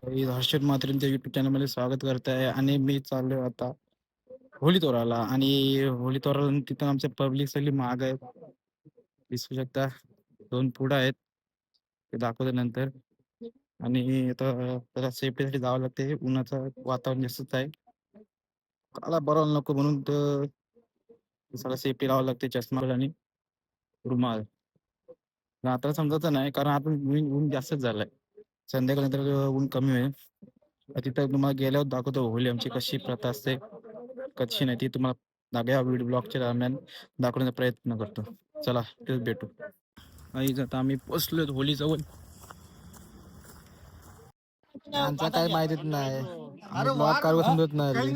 Harshad म्हात्रेंच्या YouTube चॅनलमध्ये स्वागत करत आहे आणि मी चाललोय आता होली तोराला आणि होली तोराला तिथं आमच्या पब्लिक सगळी महाग आहेत. दिसू शकता 2 पुढं आहेत, ते दाखवतो नंतर. आणि आता त्याला सेफ्टीसाठी जावं लागते, उन्हाचं वातावरण जास्तच आहे. काला बरं नको म्हणून तर सगळं सेफ्टी लावावं लागते, चष्मा आणि रुमाल. आता समजायचं नाही कारण आता ऊन जास्तच झालंय. संध्याकाळनंतर ऊन कमी होईल. तिथं तुम्हाला गेल्यावर दाखवतो होली आमची कशी प्रथा असते, कशी नाही ती तुम्हाला सगळ्या व्हिडिओ ब्लॉगच्या दरम्यान दाखवण्याचा प्रयत्न करतो. चला तिथेच भेटू. आणि आता आम्ही पोचलो होली जवळ. आमचा काय माहितीच नाही, आम्ही ब्लॉग काढू समजत नाही.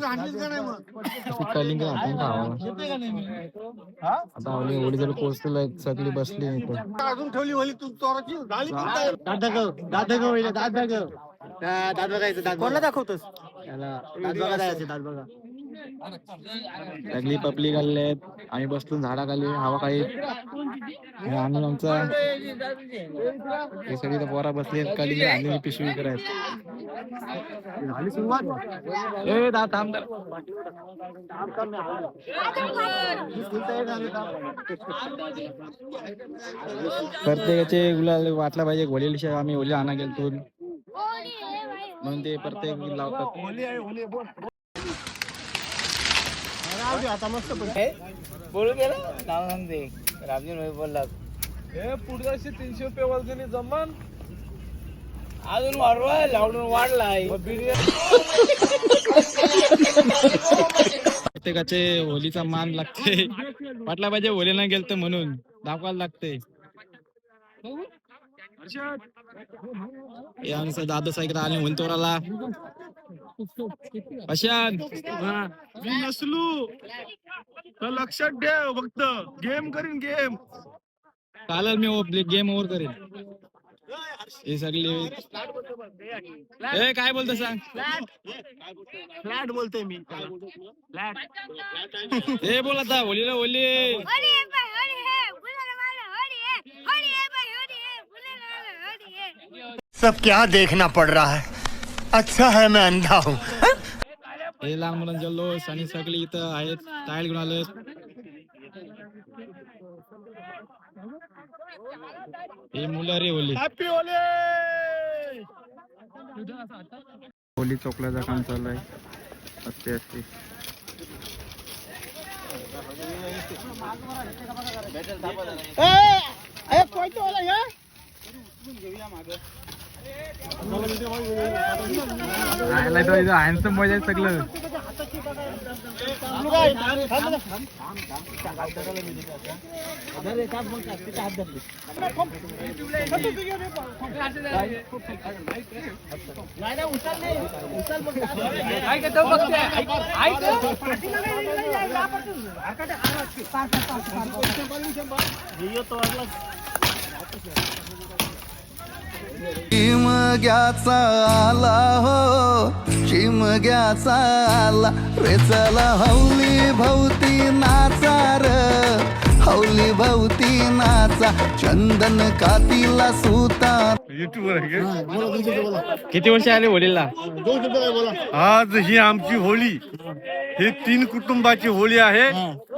कलिंग आता होली जवळ पोहोचलेलो आहे, सगळी बसली अजून ठेवली होली तू चोराची झाली. दात बघायचं, दात कोणाला दाखवतोस त्याला, दात बघा जायचे, दात बघा. सगळी पब्लिक आलेले आहेत, आम्ही बसलो झाडाखाली हवा खाली. आणि आमचा हे सगळी पोरा बसली आहेत, कलिंग आणि पिशवी करायचं. झाली सुरुवात. ए दा थांब जरा. प्रत्येकाचे गुलाल वाटला पाहिजे. होलीविषयी आम्ही होली आणा गेलतो म्हणून ते प्रत्येक लावतात. आता मस्त बोलू गेला नाव सांगते रामजी बोलला हे पुढचे 300 रुपये वर्गणी जमान अजून वाढवाय लावून वाढलाय. प्रत्येकाचे होलीचा मान लागते, वाटला पाहिजे होली नाही गेलत म्हणून दाखवायला लागते. दादा साहेब आले होली तोराला. अशांत मी नसलू तर लक्षात ठेव, फक्त गेम करीन गेम. चालेल मी गेम ओव्हर करेन. हे सगळे काय बोलतो सांग. फ्लॅट बोलतोय मी. हे बोल आता होलीला होली. सब क्या देखना पड़ रहा है, अच्छा है मैं अंधा हूँ. हे लहान मुलांना जल्लोष आणि सगळी इथं आहेत, टायल घेऊन आले. हे मुलं रे होली. Happy Holy. होली चोकल्याचं काम चालू आहे. असते असते हँडसम मजा सगळं. शिमग्याचा आला हो, शिमग्याचा आला रे, चला हौली भवती नाचा र, हौली भवती नाचा, चंदन कातीला सुता. किती वर्ष आले होलीला? आज ही आमची होळी, ही 3 कुटुंबाची होळी आहे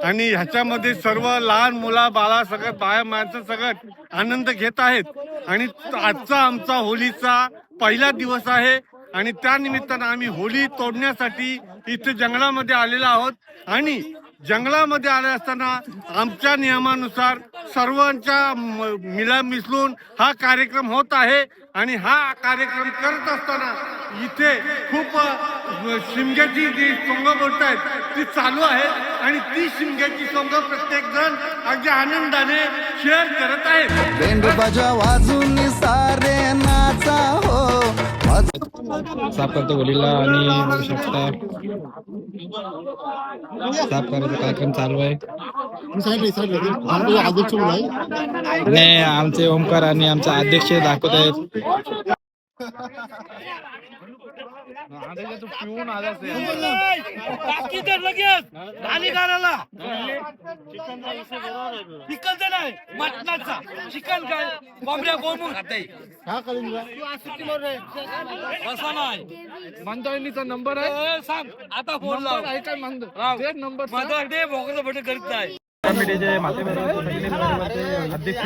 आणि ह्याच्यामध्ये सर्व लहान मुला बाळा सगळं बाया माणसं सगळं आनंद घेत आहेत. आणि आजचा आमचा होळीचा पहिला दिवस आहे आणि त्या निमित्तानं आम्ही होळी तोडण्यासाठी इथे जंगलामध्ये आलेलो आहोत. आणि जंगलामध्ये आले असताना आमच्या नियमानुसार सर्वांच्या मिळून हा कार्यक्रम होत आहे. आणि हा कार्यक्रम करत असताना इथे खूप शिमग्याची जी सोंग बोलत आहेत ती चालू आहेत आणि ती शिमग्याची सोंग प्रत्येक जण अगदी आनंदाने शेअर करत आहेत. बेंड बाजा वाजून सारे नाचा हो. साफ करतो होलीला आणि बघू शकता साफ करायचा कार्यक्रम चालू आहे. नाही आमचे ओमकार आणि आमचे अध्यक्ष दाखवत आहेत. तू पिऊन आलास बाकी तर लगेच झाली गाण्याला चिकनचा नाही मटणाचा चिकन काय कोंबड्या कोंबून खाते असा नाही मंदावणीचा नंबर आहे. सांग आता फोन लाव आहे काय ते नंबर माझा दे भोगलं भट करत नाही कमिटीचे माते अध्यक्ष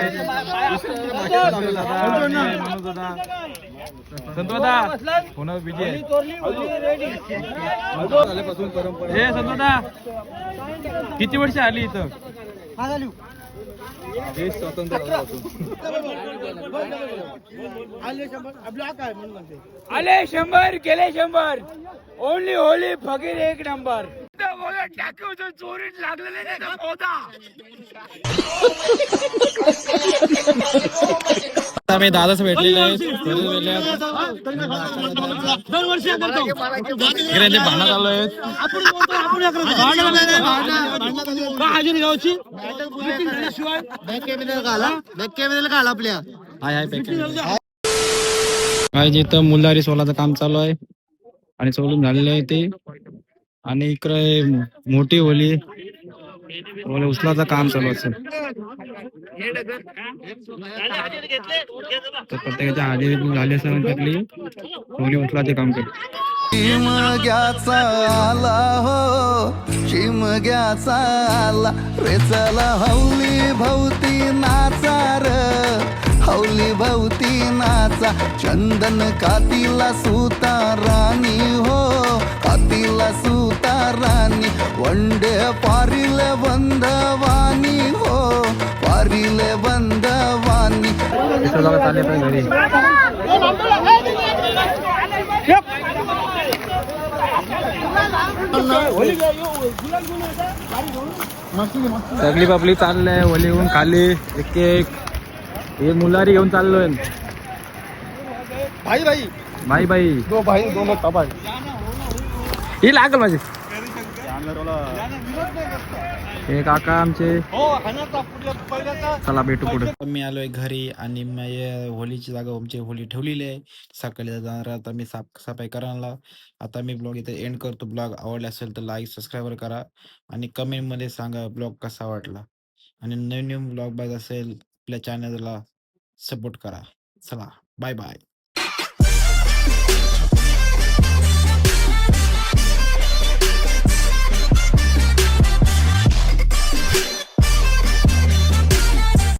संतोदा पुन्हा विजय हे संतोदा किती वर्ष आली इथं आले 100 गेले 100 ओनली होली फकीर एक नंबर चोरीत लागलेले नाही का होता आम्ही दादाच भेटलेले आहेत भांडण चालू आहेत. हाय हाय काय जिथं मुलारी सोलाचं काम चालू आहे आणि सोलून झालेलं आहे ते आणि इकडे मोठी होली उचलाचं काम चालू असेल तर प्रत्येकाच्या हाजेरी झाली असेल टाकली होली उचलाचे काम करते शिमग्याचा आला हो शिमग्याचा आला रे चला हौली भवती नाचा र हौली भवती नाचा चंदन कातीला सुता राणी हो कातीला सुता राणी वंडे पारिल बंधवानी हो पारिल बंधवानी चालले पण घरी सगळी पब्लिक चाललंय होली घेऊन खाली एक एक हे मुलारी घेऊन चाललोय भाई भाई भाई भाई दो भाई दोनों तबाही ही लागल माझी हे काका आमचे चला भेटू पुढे मी आलोय घरी आणि होलीची जागा आमची होली ठेवलेली आहे सकाळी जाणार आता मी साफसफाई करायला आता मी ब्लॉग इथे एंड करतो ब्लॉग आवडला असेल तर लाईक सबस्क्राईब करा आणि कमेंट मध्ये सांगा ब्लॉग कसा वाटला आणि नवीन ब्लॉग बघत असेल आपल्या चॅनलला सपोर्ट करा चला बाय बाय